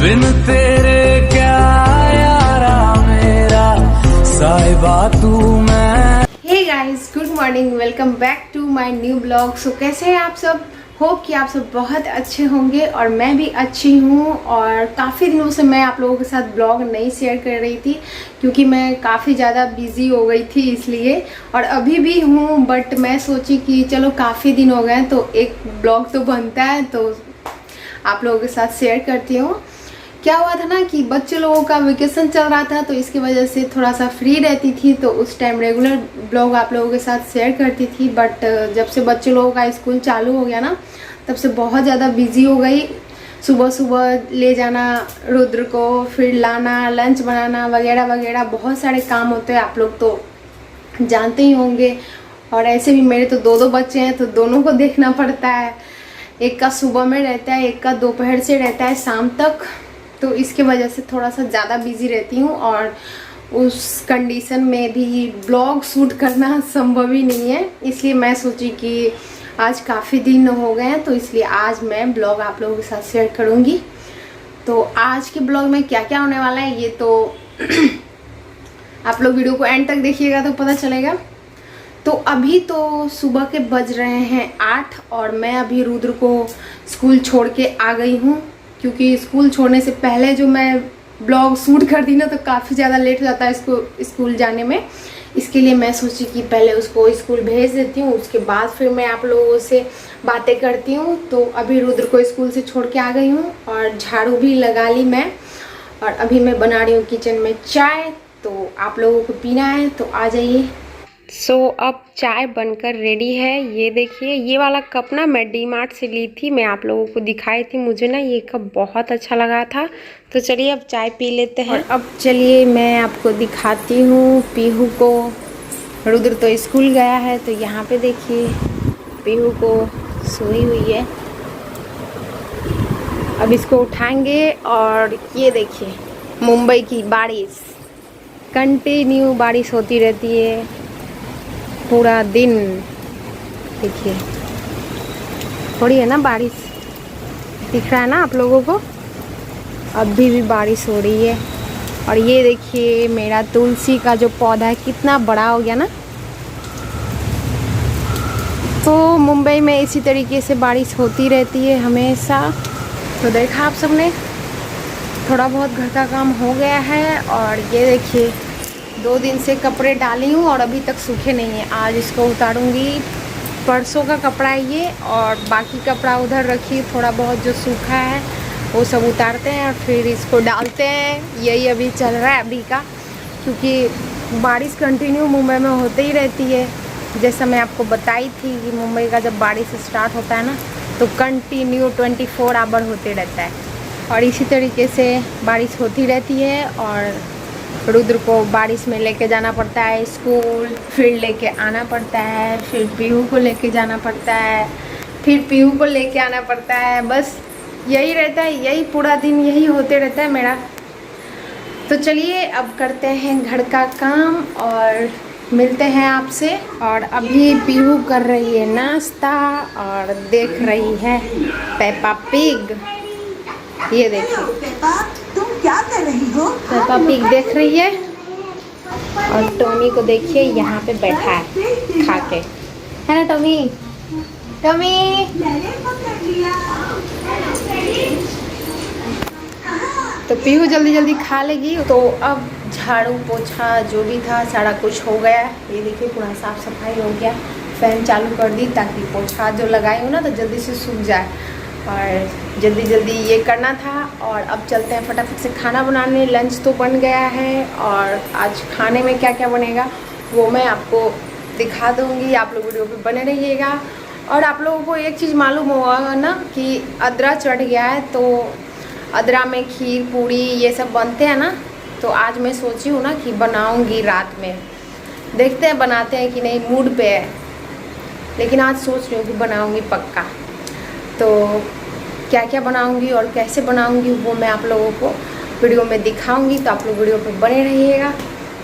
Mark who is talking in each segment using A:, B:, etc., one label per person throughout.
A: बिन तेरे क्या यारा मेरा साहिबा तू मैं।
B: Hey guys, good morning, welcome back to my new blog. So कैसे हैं आप सब? होप कि आप सब बहुत अच्छे होंगे और मैं भी अच्छी हूँ। और काफ़ी दिनों से मैं आप लोगों के साथ ब्लॉग नहीं शेयर कर रही थी क्योंकि मैं काफ़ी ज़्यादा बिज़ी हो गई थी इसलिए, और अभी भी हूँ। बट मैं सोची कि चलो काफ़ी दिन हो गए तो एक ब्लॉग तो बनता है, तो आप लोगों के साथ शेयर करती हूँ। क्या हुआ था ना कि बच्चे लोगों का वेकेशन चल रहा था, तो इसकी वजह से थोड़ा सा फ्री रहती थी, तो उस टाइम रेगुलर ब्लॉग आप लोगों के साथ शेयर करती थी। बट जब से बच्चे लोगों का स्कूल चालू हो गया ना, तब से बहुत ज़्यादा बिजी हो गई। सुबह सुबह ले जाना रुद्र को, फिर लाना, लंच बनाना वगैरह वगैरह, बहुत सारे काम होते हैं, आप लोग तो जानते ही होंगे। और ऐसे भी मेरे तो दो बच्चे हैं, तो दोनों को देखना पड़ता है। एक का सुबह में रहता है, एक का दोपहर से रहता है शाम तक, तो इसके वजह से थोड़ा सा ज़्यादा बिजी रहती हूँ। और उस कंडीशन में भी ब्लॉग शूट करना संभव ही नहीं है, इसलिए मैं सोची कि आज काफ़ी दिन हो गए हैं, तो इसलिए आज मैं ब्लॉग आप लोगों के साथ शेयर करूँगी। तो आज के ब्लॉग में क्या क्या होने वाला है ये तो आप लोग वीडियो को एंड तक देखिएगा तो पता चलेगा। तो अभी तो सुबह के बज रहे हैं 8 और मैं अभी रुद्र को स्कूल छोड़ के आ गई हूँ, क्योंकि स्कूल छोड़ने से पहले जो मैं ब्लॉग शूट करती ना तो काफ़ी ज़्यादा लेट हो जाता है इसको स्कूल जाने में। इसके लिए मैं सोची कि पहले उसको स्कूल भेज देती हूँ, उसके बाद फिर मैं आप लोगों से बातें करती हूँ। तो अभी रुद्र को स्कूल से छोड़ के आ गई हूँ और झाड़ू भी लगा ली मैं, और अभी मैं बना रही हूँ किचन में चाय। तो आप लोगों को पीना है तो आ जाइए। सो अब चाय बनकर रेडी है। ये देखिए, ये वाला कप ना मैं डी मार्ट से ली थी, मैं आप लोगों को दिखाई थी। मुझे ना ये कप बहुत अच्छा लगा था। तो चलिए अब चाय पी लेते हैं। और अब चलिए मैं आपको दिखाती हूँ पीहू को। रुद्र तो स्कूल गया है, तो यहाँ पे देखिए पीहू को सोई हुई है। अब इसको उठाएंगे। और ये देखिए मुंबई की बारिश, कंटिन्यू बारिश होती रहती है पूरा दिन। देखिए हो रही है ना बारिश, दिख रहा है ना आप लोगों को? अभी भी बारिश हो रही है। और ये देखिए मेरा तुलसी का जो पौधा है कितना बड़ा हो गया ना। तो मुंबई में इसी तरीके से बारिश होती रहती है हमेशा। तो देखा आप सबने, थोड़ा बहुत घर का काम हो गया है। और ये देखिए 2 दिन से कपड़े डाली हूँ और अभी तक सूखे नहीं हैं। आज इसको उतारूँगी। परसों का कपड़ा है ये, और बाकी कपड़ा उधर रखी, थोड़ा बहुत जो सूखा है वो सब उतारते हैं और फिर इसको डालते हैं। यही अभी चल रहा है अभी का, क्योंकि बारिश कंटिन्यू मुंबई में होते ही रहती है। जैसा मैं आपको बताई थी कि मुंबई का जब बारिश स्टार्ट होता है ना तो कंटिन्यू 24 आवर होते रहता है। और इसी तरीके से बारिश होती रहती है। और रुद्र को बारिश में लेके जाना पड़ता है स्कूल, फिर लेके आना पड़ता है, फिर पीहू को लेके जाना पड़ता है, फिर पीहू को लेके आना पड़ता है। बस यही रहता है, यही पूरा दिन यही होते रहता है मेरा। तो चलिए अब करते हैं घर का काम और मिलते हैं आपसे। और अभी पीहू कर रही है नाश्ता और देख रही है पेपा पिग। ये देखिए
C: पेपा, तुम क्या कर रही हो?
B: पेपा पिग देख रही है। और टॉमी को देखिए यहाँ पे बैठा है खा के, है ना टॉमी? टॉमी तो पीहू जल्दी जल्दी खा लेगी। तो अब झाड़ू पोछा जो भी था सारा कुछ हो गया। ये देखिए पूरा साफ सफाई हो गया। फैन चालू कर दी ताकि पोछा जो लगाई हूँ ना तो जल्दी से सूख जाए। और जल्दी जल्दी ये करना था। और अब चलते हैं फटाफट से खाना बनाने। लंच तो बन गया है और आज खाने में क्या क्या बनेगा वो मैं आपको दिखा दूँगी। आप लोग वीडियो पे बने रहिएगा। और आप लोगों को एक चीज़ मालूम होगा ना कि अदरा चढ़ गया है, तो अदरा में खीर पूड़ी ये सब बनते हैं ना। तो आज मैं सोची हूँ ना कि बनाऊँगी रात में, देखते हैं बनाते हैं कि नहीं, मूड पे है। लेकिन आज सोच रही हूँ कि बनाऊँगी पक्का। तो क्या क्या बनाऊंगी और कैसे बनाऊंगी वो मैं आप लोगों को वीडियो में दिखाऊंगी, तो आप लोग वीडियो पे बने रहिएगा।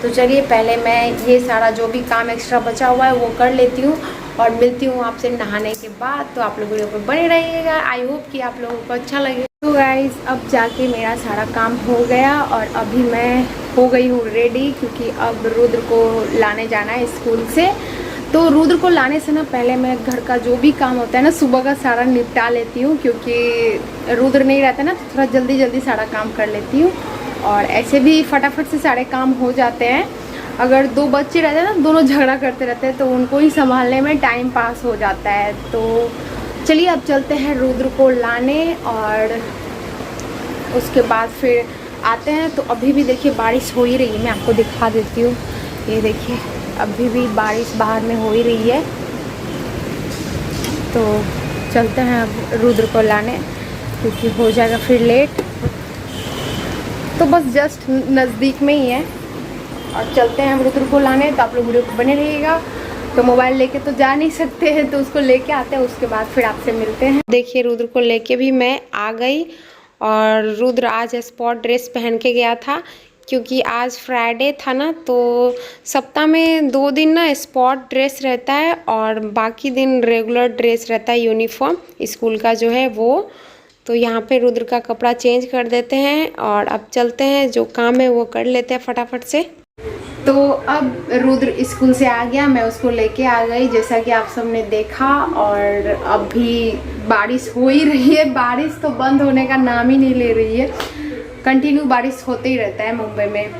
B: तो चलिए पहले मैं ये सारा जो भी काम एक्स्ट्रा बचा हुआ है वो कर लेती हूँ और मिलती हूँ आपसे नहाने के बाद। तो आप लोग वीडियो पे बने रहिएगा। आई होप कि आप लोगों को अच्छा लगे। तो गाइस अब जाके मेरा सारा काम हो गया और अभी मैं हो गई हूँ रेडी, क्योंकि अब रुद्र को लाने जाना है स्कूल से। तो रुद्र को लाने से ना पहले मैं घर का जो भी काम होता है ना सुबह का सारा निपटा लेती हूँ, क्योंकि रुद्र नहीं रहता ना तो थोड़ा जल्दी जल्दी सारा काम कर लेती हूँ। और ऐसे भी फटाफट से सारे काम हो जाते हैं। अगर दो बच्चे रहते हैं ना, दोनों झगड़ा करते रहते हैं, तो उनको ही संभालने में टाइम पास हो जाता है। तो चलिए अब चलते हैं रुद्र को लाने और उसके बाद फिर आते हैं। तो अभी भी देखिए बारिश हो ही रही है, मैं आपको दिखा देती हूँ। ये देखिए अभी भी बारिश बाहर में हो ही रही है। तो चलते हैं अब रुद्र को लाने, क्योंकि हो जाएगा फिर लेट। तो बस जस्ट नज़दीक में ही है और चलते हैं हम रुद्र को लाने। तो आप लोग वीडियो को बने रहिएगा। तो मोबाइल लेके तो जा नहीं सकते हैं, तो उसको लेके आते हैं, उसके बाद फिर आपसे मिलते हैं। देखिए रुद्र को लेके भी मैं आ गई और रुद्र आज स्पॉट ड्रेस पहन के गया था, क्योंकि आज फ्राइडे था ना। तो सप्ताह में 2 दिन ना स्पॉट ड्रेस रहता है और बाकी दिन रेगुलर ड्रेस रहता है, यूनिफॉर्म स्कूल का जो है वो। तो यहाँ पे रुद्र का कपड़ा चेंज कर देते हैं और अब चलते हैं, जो काम है वो कर लेते हैं फटाफट से। तो अब रुद्र स्कूल से आ गया, मैं उसको लेके आ गई जैसा कि आप सबने देखा। और अभी बारिश हो ही रही है, बारिश तो बंद होने का नाम ही नहीं ले रही है। कंटिन्यू बारिश होते ही रहता है मुंबई में।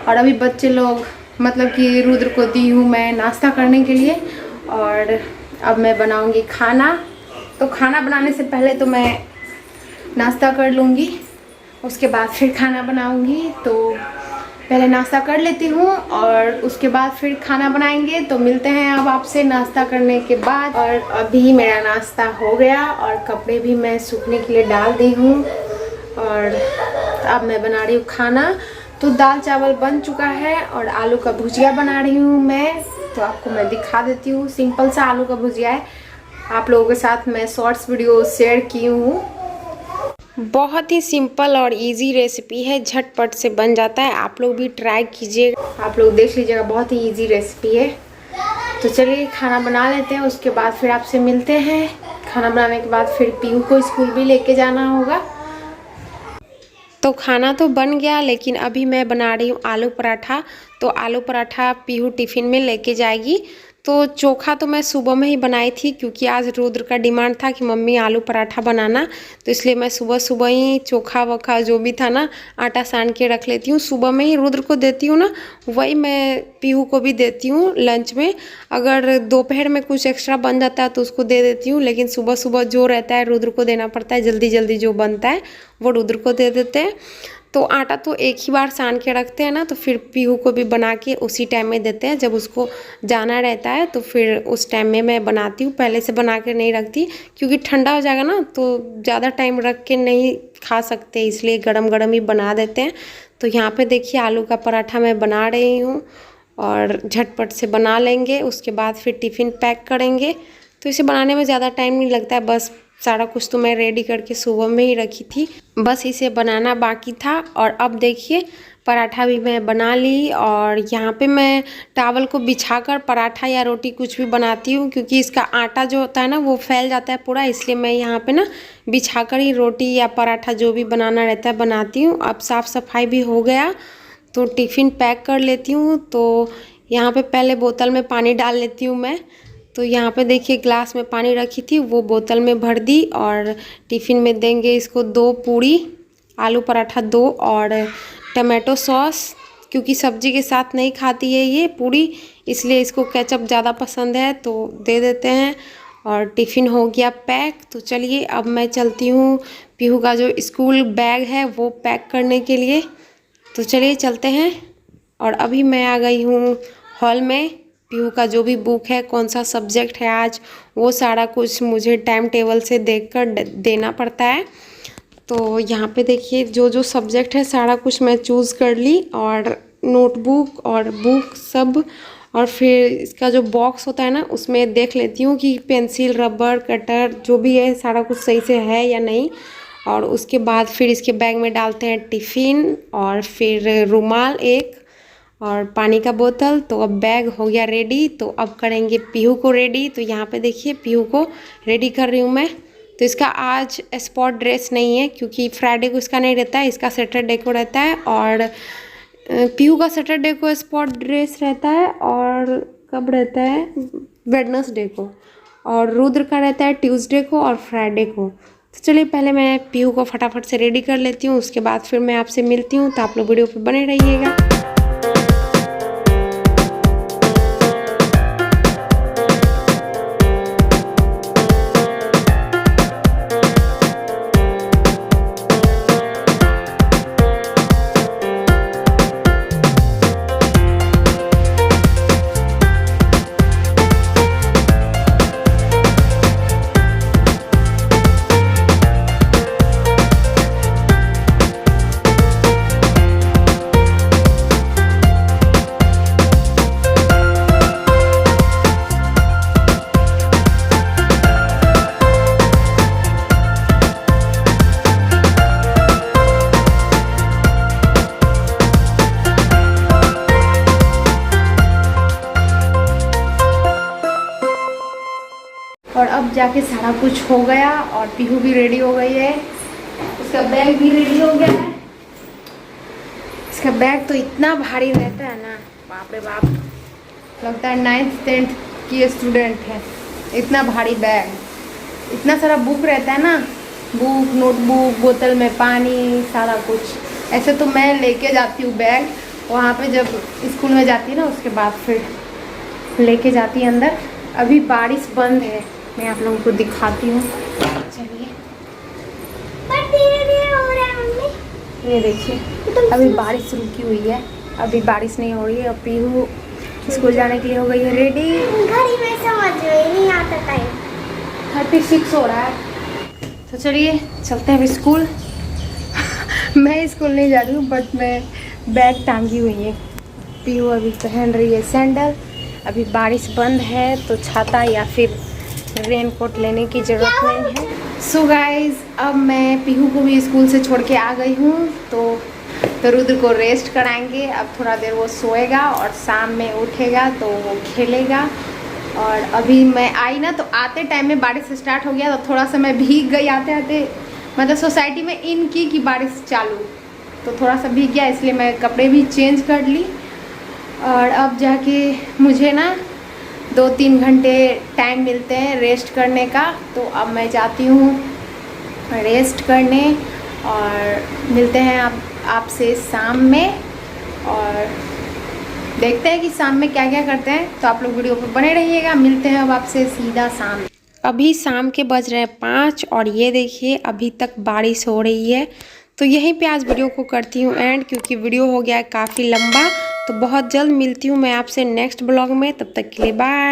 B: और अभी बच्चे लोग मतलब कि रुद्र को दी हूँ मैं नाश्ता करने के लिए, और अब मैं बनाऊँगी खाना। तो खाना बनाने से पहले तो मैं नाश्ता कर लूँगी, उसके बाद फिर खाना बनाऊँगी। तो पहले नाश्ता कर लेती हूँ और उसके बाद फिर खाना बनाएंगे। तो मिलते हैं अब आपसे नाश्ता करने के बाद। और अभी मेरा नाश्ता हो गया और कपड़े भी मैं सूखने के लिए डाल दी हूँ और अब मैं बना रही हूँ खाना। तो दाल चावल बन चुका है और आलू का भुजिया बना रही हूँ मैं। तो आपको मैं दिखा देती हूँ, सिंपल सा आलू का भुजिया है। आप लोगों के साथ मैं शॉर्ट्स वीडियो शेयर की हूँ। बहुत ही सिंपल और इजी रेसिपी है, झटपट से बन जाता है। आप लोग भी ट्राई कीजिए, आप लोग देख लीजिएगा, बहुत ही इजी रेसिपी है। तो चलिए खाना बना लेते हैं, उसके बाद फिर आपसे मिलते हैं। खाना बनाने के बाद फिर पीहू को स्कूल भी लेके जाना होगा। तो खाना तो बन गया, लेकिन अभी मैं बना रही हूँ आलू पराठा। तो आलू पराठा पीहू टिफ़िन में लेके जाएगी। तो चोखा तो मैं सुबह में ही बनाई थी, क्योंकि आज रुद्र का डिमांड था कि मम्मी आलू पराठा बनाना। तो इसलिए मैं सुबह सुबह ही चोखा वोखा जो भी था ना आटा सान के रख लेती हूँ। सुबह में ही रुद्र को देती हूँ ना, वही मैं पीहू को भी देती हूँ लंच में। अगर दोपहर में कुछ एक्स्ट्रा बन जाता है तो उसको दे देती हूँ, लेकिन सुबह सुबह जो रहता है रुद्र को देना पड़ता है। जल्दी जल्दी जो बनता है वो रुद्र को दे देते हैं। तो आटा तो एक ही बार सान के रखते हैं ना, तो फिर पीहू को भी बना के उसी टाइम में देते हैं। जब उसको जाना रहता है तो फिर उस टाइम में मैं बनाती हूँ, पहले से बना के नहीं रखती, क्योंकि ठंडा हो जाएगा ना तो ज़्यादा टाइम रख के नहीं खा सकते, इसलिए गरम गरम ही बना देते हैं। तो यहाँ पे देखिए आलू का पराठा मैं बना रही हूँ और झटपट से बना लेंगे, उसके बाद फिर टिफ़िन पैक करेंगे। तो इसे बनाने में ज़्यादा टाइम नहीं लगता है, बस सारा कुछ तो मैं रेडी करके सुबह में ही रखी थी, बस इसे बनाना बाकी था। और अब देखिए पराठा भी मैं बना ली, और यहाँ पे मैं टावल को बिछाकर पराठा या रोटी कुछ भी बनाती हूँ, क्योंकि इसका आटा जो होता है ना वो फैल जाता है पूरा, इसलिए मैं यहाँ पे ना बिछाकर ही रोटी या पराठा जो भी बनाना रहता है बनाती हूँ। अब साफ़ सफाई भी हो गया तो टिफ़िन पैक कर लेती हूँ। तो यहाँ पे पहले बोतल में पानी डाल लेती हूँ मैं। तो यहाँ पे देखिए ग्लास में पानी रखी थी, वो बोतल में भर दी। और टिफ़िन में देंगे इसको 2 पूरी, आलू पराठा 2 और टमाटो सॉस, क्योंकि सब्जी के साथ नहीं खाती है ये पूरी, इसलिए इसको केचप ज़्यादा पसंद है, तो दे देते हैं। और टिफ़िन हो गया पैक। तो चलिए अब मैं चलती हूँ पीहू का जो स्कूल बैग है वो पैक करने के लिए। तो चलिए चलते हैं। और अभी मैं आ गई हूँ हॉल में। पीहू का जो भी बुक है, कौन सा सब्जेक्ट है आज, वो सारा कुछ मुझे टाइम टेबल से देखकर देना पड़ता है। तो यहाँ पे देखिए जो जो सब्जेक्ट है सारा कुछ मैं चूज़ कर ली, और नोटबुक और बुक सब। और फिर इसका जो बॉक्स होता है ना उसमें देख लेती हूँ कि पेंसिल, रबर, कटर जो भी है सारा कुछ सही से है या नहीं। और उसके बाद फिर इसके बैग में डालते हैं टिफ़िन, और फिर रुमाल एक और पानी का बोतल। तो अब बैग हो गया रेडी। तो अब करेंगे पीहू को रेडी। तो यहाँ पे देखिए पीहू को रेडी कर रही हूँ मैं। तो इसका आज स्पॉट ड्रेस नहीं है क्योंकि फ्राइडे को इसका नहीं रहता है, इसका सैटरडे को रहता है। और पीहू का सैटरडे को स्पॉट ड्रेस रहता है और कब रहता है, वेडनेसडे को। और रुद्र का रहता है ट्यूसडे को और फ्राइडे को। तो चलिए पहले मैं पीहू को फटाफट से रेडी कर लेती हूँ, उसके बाद फिर मैं आपसे मिलती हूँ। तो आप लोग वीडियो पे बने रहिएगा। और अब जाके सारा कुछ हो गया और पीहू भी रेडी हो गई है, उसका बैग भी रेडी हो गया है। इसका बैग तो इतना भारी रहता है ना, बाप रे बाप, लगता है 9th 10th की स्टूडेंट है। इतना भारी बैग, इतना सारा बुक रहता है ना, बुक, नोटबुक, बोतल में पानी, सारा कुछ। ऐसे तो मैं लेके जाती हूँ बैग वहाँ पे, जब स्कूल में जाती है ना उसके बाद फिर लेके जाती है अंदर। अभी बारिश बंद है, मैं आप लोगों को दिखाती हूँ। चलिए, ये देखिए अभी बारिश रुकी हुई है, अभी बारिश नहीं हो रही है। अब पीहू स्कूल जाने के लिए हो गई है रेडी।
D: घड़ी में समझ में नहीं आता टाइम,
B: 36 हो रहा है। तो चलिए चलते हैं अभी स्कूल। मैं स्कूल नहीं जा रही हूँ, बट मैं बैग टांगी हुई है। पीहू अभी पहन रही है सैंडल। अभी बारिश बंद है तो छाता या फिर रेनकोट लेने की ज़रूरत नहीं है। सो गाइज, अब मैं पीहू को भी स्कूल से छोड़ के आ गई हूँ। तो रुद्र को रेस्ट कराएंगे। अब थोड़ा देर वो सोएगा और शाम में उठेगा तो वो खेलेगा। और अभी मैं आई ना, तो आते टाइम में बारिश स्टार्ट हो गया, तो थोड़ा सा मैं भीग गई आते आते। मतलब सोसाइटी में इन की कि बारिश चालू, तो थोड़ा सा भीग गया, इसलिए मैं कपड़े भी चेंज कर ली। और अब जाके मुझे ना 2-3 घंटे टाइम मिलते हैं रेस्ट करने का, तो अब मैं जाती हूँ रेस्ट करने। और मिलते हैं आपसे शाम में, और देखते हैं कि शाम में क्या क्या करते हैं। तो आप लोग वीडियो पर बने रहिएगा। मिलते हैं अब आपसे सीधा शाम। अभी शाम के बज रहे हैं 5 और ये देखिए अभी तक बारिश हो रही है। तो यहीं पे आज वीडियो को करती हूँ एंड, क्योंकि वीडियो हो गया है काफ़ी लंबा। तो बहुत जल्द मिलती हूँ मैं आपसे नेक्स्ट ब्लॉग में, तब तक के लिए बाय।